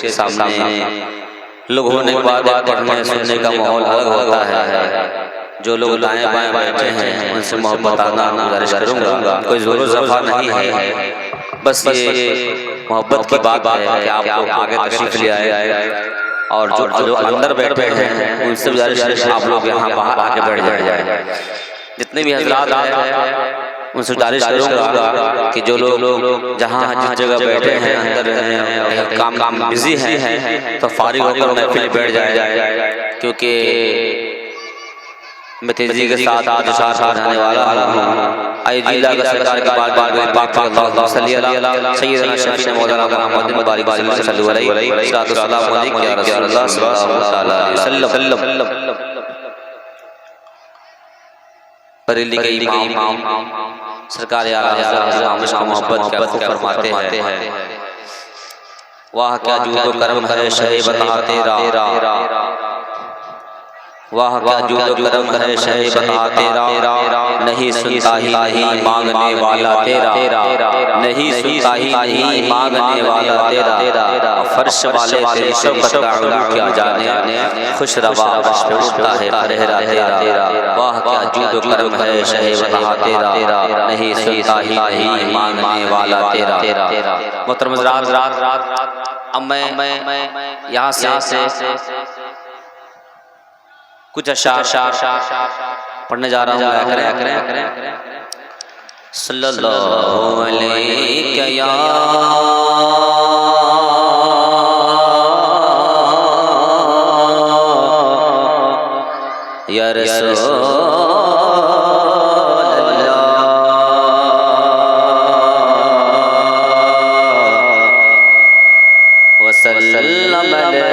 उसके सामने लोग होने के बाद पढ़ने सुनने का माहौल अलग होता है। जो लोग दाएं बाएं बैठे हैं उनसे मोहब्बत आना गुजारिश करूंगा। कोई जोर ज़फ़ा नहीं है, बस ये मोहब्बत की बात है कि आप लोग आगे तशरीफ ले आए और जो अंदर बैठे हैं उनसे गुजारिश है आप लोग यहाँ बाहर आके बैठ जाए। जितने भी हज़रात हैं उनसे गुजारिश करूँगा कि जो लोग जहाँ जिस जगह बैठे हैं अंदर काम बिजी हैं तो फारिग होकर महफिल बैठ जाए, क्योंकि मैं तेजी के साथ इशार समझाने वाला हूँ। आइए जिला का सरकार की बार पाक अल्लाह सैयदना शफीना मौलाना मोहम्मद मुबारक सल्लल्लाहु अलैहि वसल्लम या रसूलुल्लाह सल्लल्लाहु अलैहि वसल्लम बरेली के इमाम सरकार आला मोहब्बत क्या फरमाते हैं। वाह क्या जूदो करम है शहे बता तेरा, वाह क्या जूदो करम है शहे बता तेरा, नहीं सुनता ही नहीं मांगने वाला तेरा, नहीं सुनता ही नहीं मांगने वाला तेरा, फर्श वाले तेरी शफ़क़त का उलू क्या जाने, खुश रवा पे उठता है फरहरा तेरा, वाह क्या जूदो करम है शहे बता तेरा, नहीं सुनता ही नहीं मांगने वाला तेरा। मोहतरम हज़रात, अब मैं यहाँ से कुछ अशार पढ़ने जा रहा हूँ। सल्लल्लाहु अलैहि या रसूल वसल्लम अलैका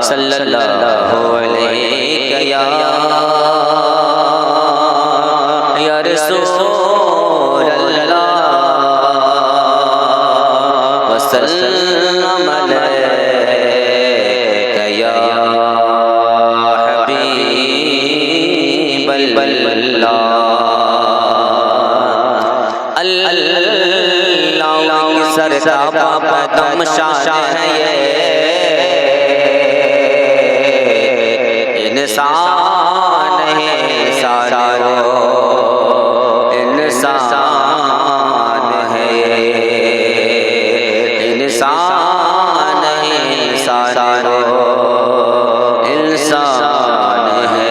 सल्लल्लाहु अलैहि या रसूल अल्लाह वसल्लम अलैका या हबीब अल्लाह। अल्लाह की सरदा कदम शान है इंसान है सारा इंसान है, इंसान है सारा इंसान है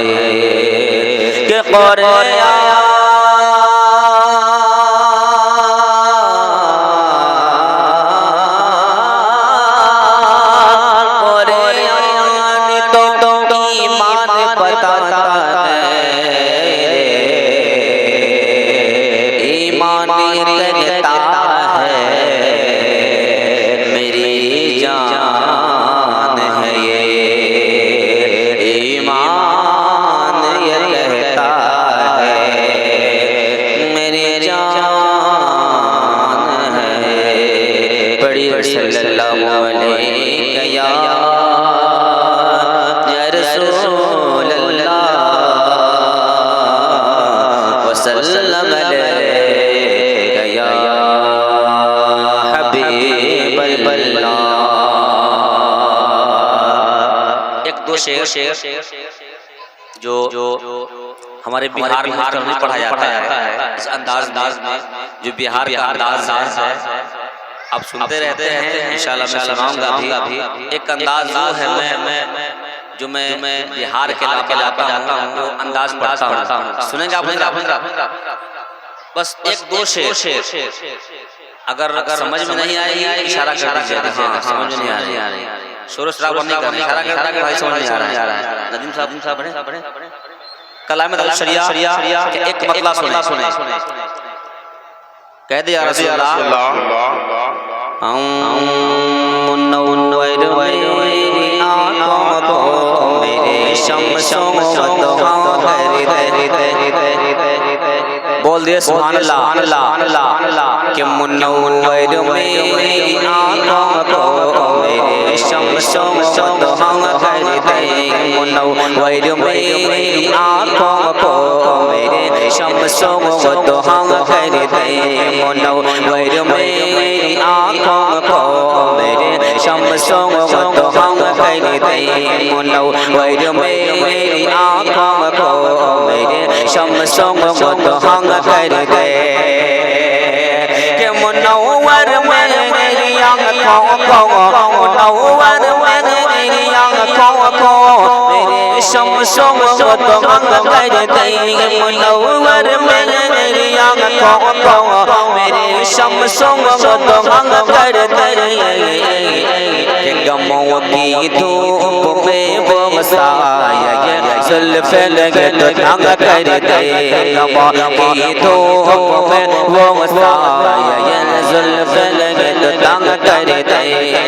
के शेर जो हमारे बिहार में पढ़ा जाता है इस अंदाज में, जो बिहार का अंदाज है आप सुनते रहते हैं, इंशाल्लाह मैं सुनाऊंगा भी। एक अंदाज वो है मैं बिहार के इलाके जाता हूँ वो अंदाज पढ़ता हूँ, सुनेंगे आप? बस एक दो शेर अगर समझ में नहीं आएगी इशारा कर दीजिएगा, समझ में नहीं आ रही शोर शराबा नहीं करना, इशारा करता कि भाई समझ में आ रहा है। नदीम साहब बड़े कलाम शरिया के एक मतला सुने कह दे या रसूल अल्लाह बोल दिए सुभान अल्लाह कि मुनव्वर मेरी आँखों को मेरे शम्सों दुहांग कर दे, मुनव्वर मेरी आँखों को मेरे शम्सों दुहांग कर दे, मुनव्वर मेरी आँखों को मेरे शम्सों दुहांग कर दे, मुनव्वर मेरी आँखों को मेरे शम्सों दुहांग कर दे, कि मुनव्वर मेरी आँखों को, मुनव्वर मेरी आँखों को मेरे शम्सों दुहांग कर दे, मुनव्वर मेरी आँखों को मेरे शम्सों दुहांग कर दे, कि गमों की धूप में वो साया जुल्फ़े लगे तो तंग कर दे, गमों की धूप में वो साया जुल्फ़े लगे तो तंग कर दे,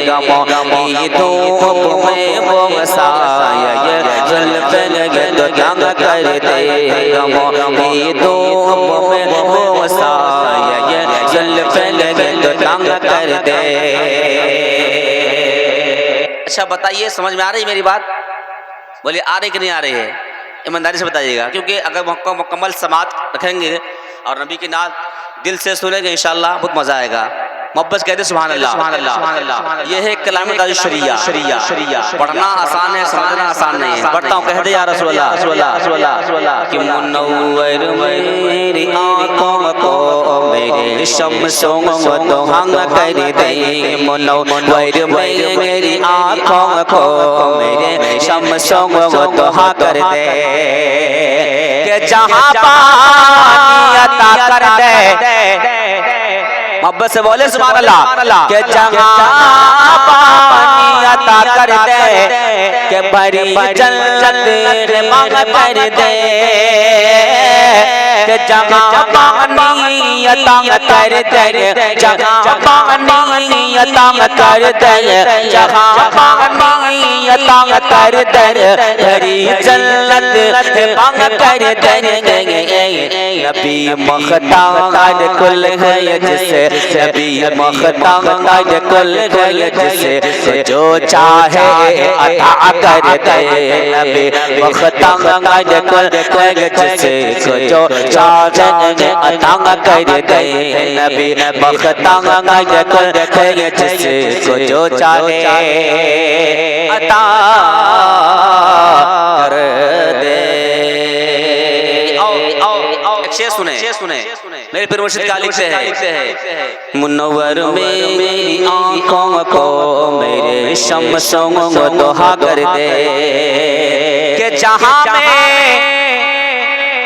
गमों की धूप में वो साया जुल्फ़े लगे तो तंग कर दे, गमों की धूप में वो साया जुल्फ़े लगे तो तंग कर दे। अच्छा बताइए, समझ में आ रही मेरी बात? बोलिए आ रही कि नहीं आ रही है? ईमानदारी से बताइएगा, क्योंकि अगर मुकम्मल समात रखेंगे और नबी की नात दिल से सुनेंगे इंशाअल्लाह बहुत मजा आएगा। मोहब्बत कहते सुभान अल्लाह। ये है कलाम शरिया। पढ़ना आसान है, समझना आसान नहीं है। पढ़ता हूँ, कह दे या रसूल अल्लाह कि मुनव्वर मेरी आँखों को मेरे शम्सों दुहांग कर दे, मुनव्वर मेरी आँखों को मेरे शम्सों दुहा कर दे, कि जहाँ पानी अता कर दे, मोहब्बत से बोले सुभान अल्लाह, कि जहाँ पानी अता कर दे, कि भरी जन्नत मांग कर दे, कि जहाँ पानी अता कर दे, जहाँ पानी अता कर दे, जहाँ पानी अता कर दे, भरी जन्नत मांग कर दे, नबी मुख्तार कुल है जिसे, नबी मुख्तार कुल है जिसे, जो चाहे अता कर दे, नबी मुख्तार कुल है जिसे, जो चाहे अता कर दे, नबी मुख्तार कुल है जिसे, जो चाहे अता कर दे। शेर सुने मेरे पीर मुर्शिद क्या लिखते हैं, मुनव्वर मेरी आँखों को मेरे शम्सों दुहा कर दे, कि जहाँ में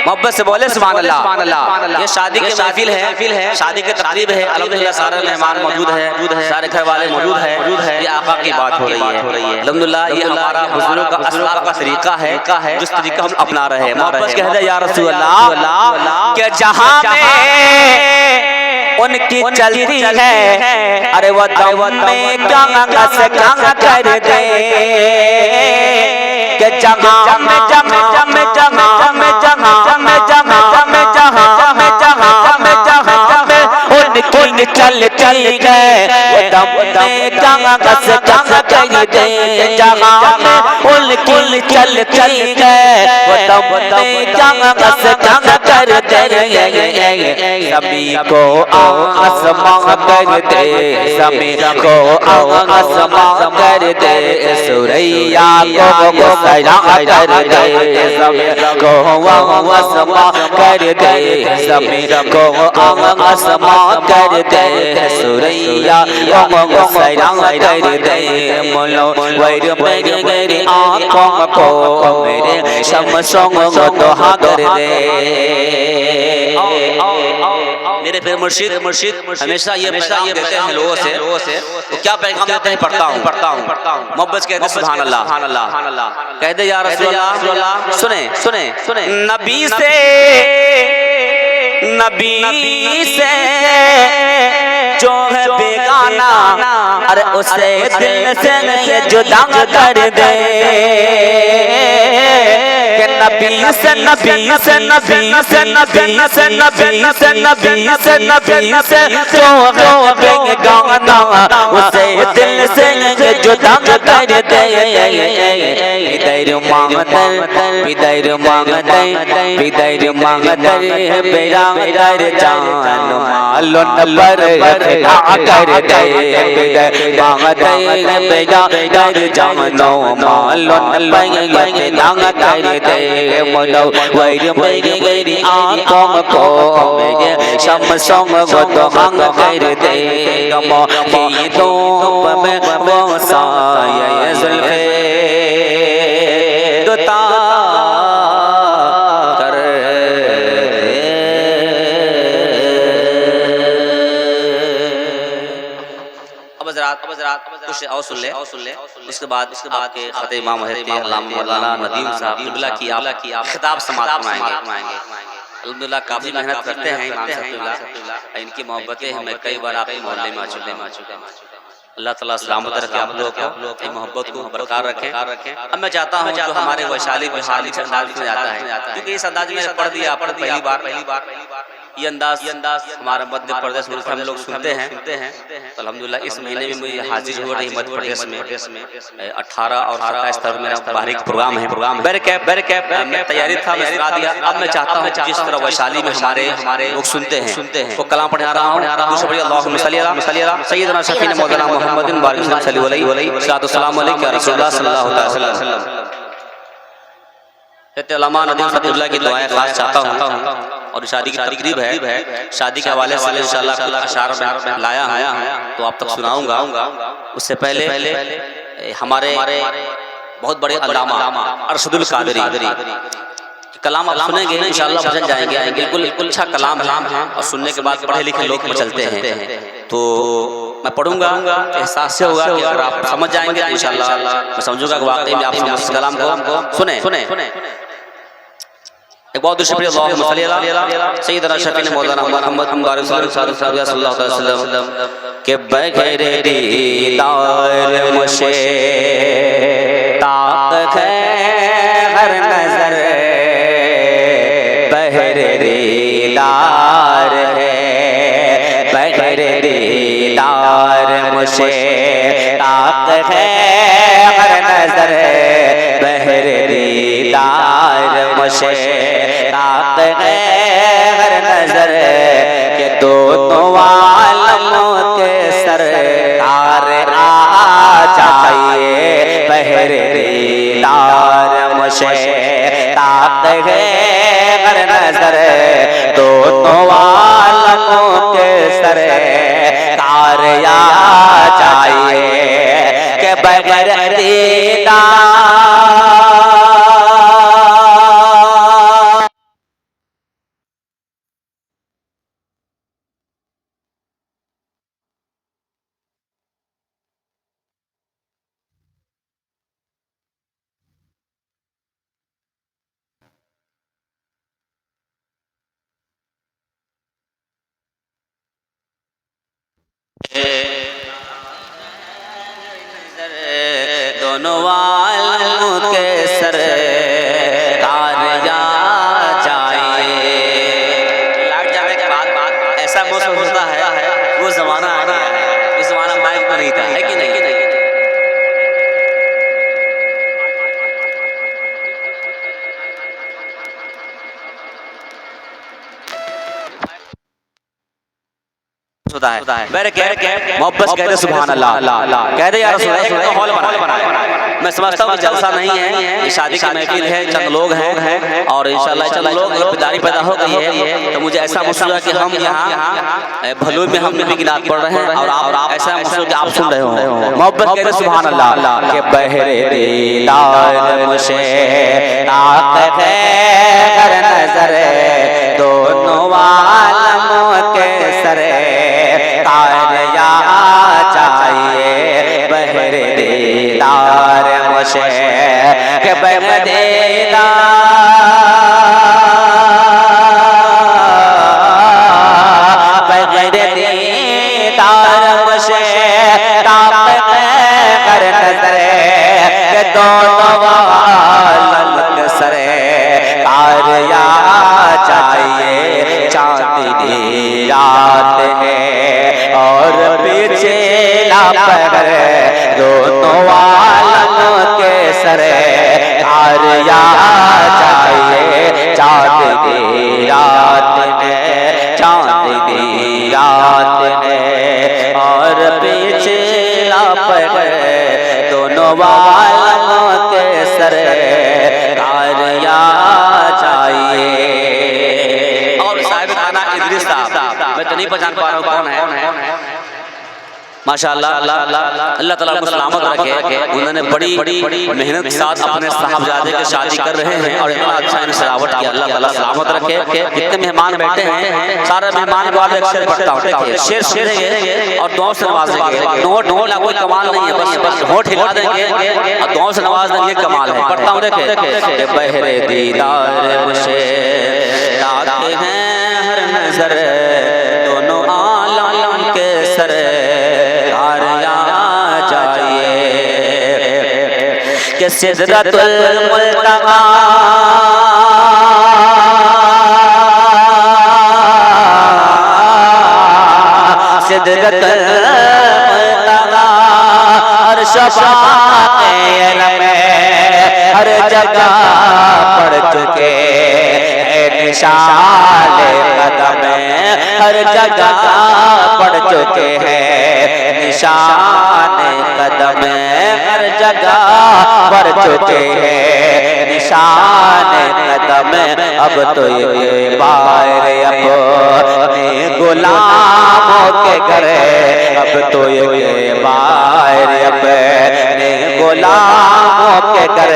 मोहब्बत से बोले सुभान अल्लाह। ये शादी की महफिल है, शादी की तकरीब है, अल्हम्दुलिल्लाह सारे मेहमान मौजूद है, सारे घर वाले मौजूद है, ये आका की बात हो रही है। अल्हम्दुलिल्लाह ये हमारा बुजुर्गों का असलाफ का तरीका है, जिस तरीका हम अपना रहे हैं। मोहब्बत कह दे या रसूल अल्लाह, कि जहाँ में उनकी चलती है, अरे वो दम में कांगा से कांगा कर दे, कि जहाँ में उनकी चल गए, वो दम में कांगा से कांगा कर दे, जहाँ में उनकी चल गए, वो दम में कांगा से कांगा कर दे, सभी को आसमां कर दे, सभी को आसमां कर दे, सुरैया को सया कर दे, सभी को आसमां कर दे, सभी को आसमां कर दे, सुरैया को सया कर दे, मुनव्वर मेरी आँखों को मेरे शम्सों दुहा कर दे। मेरे फिर मुर्शिद हमेशा ये पैगाम देते हैं लोगों से, तो क्या पैगाम देते हैं? पढ़ता हूँ। मोहब्बत कहते हैं सुभान अल्लाह। कह दे या रसूल अल्लाह। सुने नबी से जो है बेगाना, अरे उसे दिल से नहीं जुदा कर दे, कि नबी से नबी से नबी से नबी से नबी से नबी से नबी से जो गाना उसे दिल से जुदा कर दे बिदर मांगते बिदर मांगते बिदर मांगते बेरा कर जान मालून पर कर दे बिदर मांगते बेरा कर जान मालून पर कर दे मनो वैर मेरी मेरी आंखों को शमसों को तो हंग कर दे गमो की धूप में वो साया जुल्फे दुता कर दे। अब हज़रात कुछ और सुन ले उसके बाद के खते इमाम मौलाना नदीम साहब क़िबला की खिताब समाअत फरमाएंगे। अल्हम्दुलिल्लाह काफी मेहनत करते हैं इमाम साहब, इनकी मोहब्बतें हमें कई बार आपके मोहल्ले में आ चुके हैं। अल्लाह ताला सलामत रखे आप लोग को, मोहब्बत को बरकरार रखें। अब मैं चाहता हूँ जो हमारे वैशाली बिहारी अंदाज में आता है, क्योंकि इस अंदाज में पढ़ दिया पहली बार ये अंदाज हमारा मध्य प्रदेश में हम लोग सुनते हैं। तो अल्हम्दुलिल्लाह इस महीने में मुझे हाजिर हो रही मध्य प्रदेश में 18 और 27 तारीख मेरा बाहरी प्रोग्राम है। बैरकैप मैं तैयारी था, मैं सुना दिया। अब मैं चाहता हूँ जिस तरह वैशाली में हमारे लोग सुनते हैं वो कलाम पढ़ा रहा हूँ। अल्लाहुम्मा सल्ली अला सय्यिदना शफीना मौलाना मुहम्मदिन बारिक सल्लल्लाहु अलैहि वसल्लम रसूलुल्लाह सल्लल्लाहु अलैहि वसल्लम। उलमा नदीम सदुल्लाह की दुआएं खास चाहता हूँ और शादी की तकरीब है, शादी के हवाले से इंशाअल्लाह कुछ अशार में लाया हूँ तो आप तक सुनाऊंगा। उससे पहले हमारे बहुत बड़े अल्लामा अरशदुल कादरी कलाम आप सुनेंगे इंशाअल्लाह भजन जाएंगे। बिल्कुल अच्छा कलाम है और सुनने के बाद पढ़े लिखे लोग चलते हैं। तो मैं पढ़ूंगा, एहसास से होगा कि अगर आप समझ जाएंगे तो इंशाअल्लाह मैं समझूंगा कि वाकई में आप समझ कलाम को सुने। एक बहुत शुक्रिया अल्लाहुम्मा सल्ली अला सय्यिदना शफीना मौलाना मुहम्मद सल्लल्लाहु अलैहि वसल्लम के बगैर दीदार मुझे ताक है हर नजर बगैर दीदार है बगैर दीदार मुझे ताक है हर नजर बगैर दीदार मुझे ताक है हर नजर के दोनों आलमों के सरकार आ जाइए बहरे दीदार मुझे ताक है हर नजर दोनों आलमों के सरकार आ जाइए के बगैर दीदार दोनों वालों के सर तारिया जाए। लाइट जाने के बाद ऐसा मौसम होता है वो जमाना आ गया है, उस जमाना माइक पर नहीं था, है कि नहीं? होता है मोहब्बत कहते सुभान अल्लाह कहते यार हॉल बनाए। मैं समझता हूँ जलसा नहीं है, ये शादी की महफिल है, चंद लोग हैं और इंशाल्लाह चंद लोग बेदारी पैदा हो गई है। तो मुझे ऐसा महसूस हुआ कि हम यहाँ भलू में हम नबी की नात पढ़ रहे हैं और आप ऐसा महसूस कि आप सुन रहे हो। मोहब्बत कहते सुभान अल्लाह के बहरे दीदार मुझे ताक है हर नजर दोनों आलमों के सरे तारिया चाहिए बहरे दीदार मुझे के बहरे दीदार मुझे ताक कर नजरे के दोनों आलम के सरे रात है और पीछे लापगर दोनों आलम के सरे आरिया चाहिए चाँद की रात है, चाँद की रात है और पीछे लापगर दोनों आलम के सरे आरिया चाहिए। और साहिब खाना इदरीस साहब, मैं तो नहीं पहचान पा रहा हूँ कौन है। माशाअल्लाह, अल्लाह ताला उनको सलामत रखे। उन्होंने बड़ी मेहनत के साथ अपने साहबजादे की शादी कर रहे हैं और इतना अच्छा इन्हें सजावट किया। अल्लाह ताला सलामत रखे। कितने मेहमान बैठे हैं, सारे मेहमान को आप एक शेर पढ़ता हूँ, देखिए शेर सुनेंगे और दुआ से नवाजेंगे। नोट ना कोई कमाल नहीं है, बस होठ हिला देंगे और दुआ से नवाज देंगे, कमाल है। पढ़ता हूँ, देखिए बहरे दीदार मुझे आते हैं हर नजर दोनों आलम के सर के सिदरतुल मुल्तका सिदरतुल मुल्तका हर शफाअत में हर जगह पड़ चुके हैं निशान कदम हर जगह पड़ चुके हैं निशान कदम हर जगह पड़ चुके हैं निशान कदम। अब तो ये बार अपने गुलामों के घर, अब तो ये बार अपने गुलामों के घर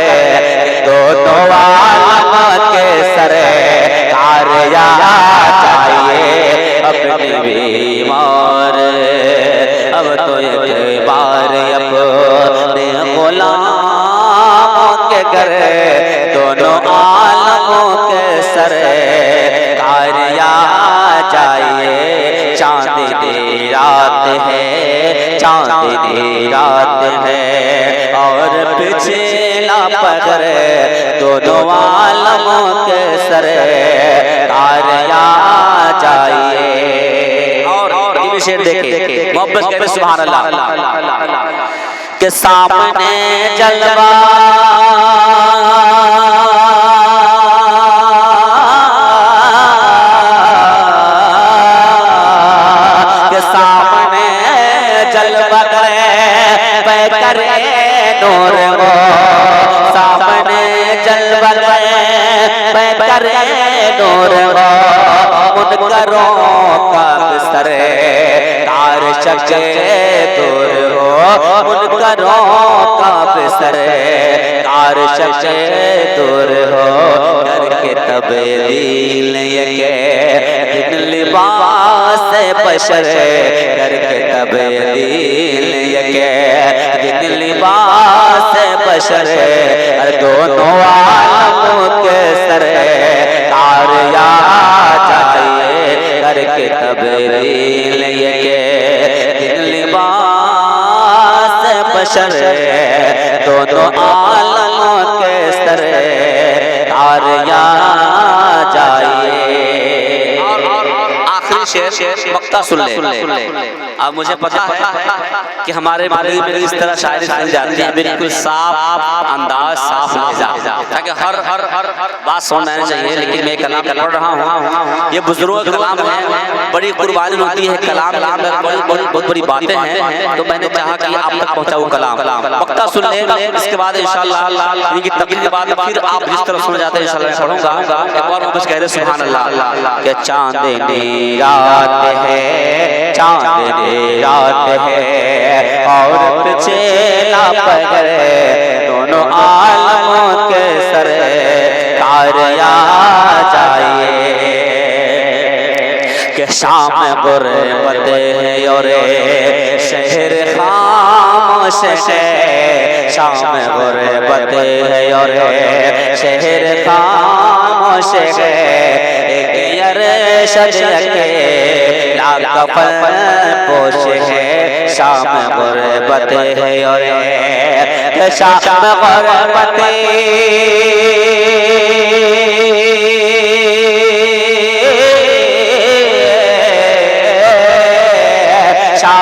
दोनों आलम के सरे आरिया चाहिए अपने बीमार। अब तो ये बार अपने गुलामों के घर दोनों आलमों के सरे आरिया चाहिए। चाँद की रात है, चाँद की रात है और पीछे लापगर दोनों आलमों के सरे आरिया चाहिए। और ये शेर देखे मोहब्बत करे सुभान अल्लाह के सामने जलवा के सामने जलवा करे नूर वो सामने जलवा करे नूर वो मुनकरों का बिस्तर तार शके दूर हो मुनकरों का बिस्तर तार शके दूर हो करके तब्दील ये दिन लिबास बशर करके तब्दील ये दिन लिबास बशर दोनों आलम के सर आरिया चाहिए करके तब्दील ये दिन लिबास बशर दोनों आलम के सर आरिया चाहिए। शेर मक्ता सुन ले। अब मुझे पता है कि हमारे मगरिब में इस तरह शायरी सुनी जाती है, बिल्कुल साफ अंदाज, साफ लहजा, ताकि हर बात सुनना चाहिए। लेकिन मैं कलाम पढ़ रहा हूँ, ये बुजुर्गों का कलाम है, बड़ी कुर्बानी होती है कलाम बहुत बड़ी बातें हैं, तो मैंने चाहा कि आप तक पहुँचाऊँ कलाम। मक्ता सुन लेगा, इसके बाद इंशाअल्लाह इनकी तकरीर के बाद फिर आप जिस तरह सुन जाते हैं इंशाअल्लाह पढ़ूंगा। एक बार बस कह रहे सुभान अल्लाह के चांदनी रात है, चांदनी रात है और पीछे लापगर दोनों आलमों के सर आरिया चाहिए। के शाम गुरबत है और शहर खामोश है, शाम गुरबत है और शहर खामोश है। के लाकफन पोश है, शाम गुरबत है और शाम गुरबत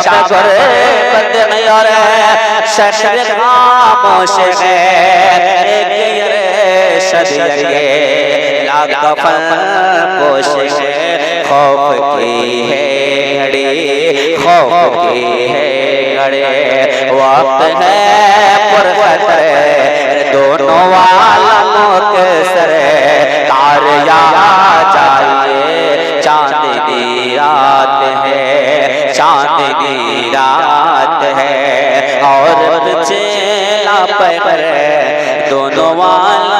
शाम गुर्बत है और शहर खामोश है कफन पोश है खौफ की है घड़ी खौफ की है घड़ी वक्त है पुरखतर दोनों वालों के सर तार या चाहिए चांदनी रात है चांदनी रात है और पीछे ना पर दोनों वाला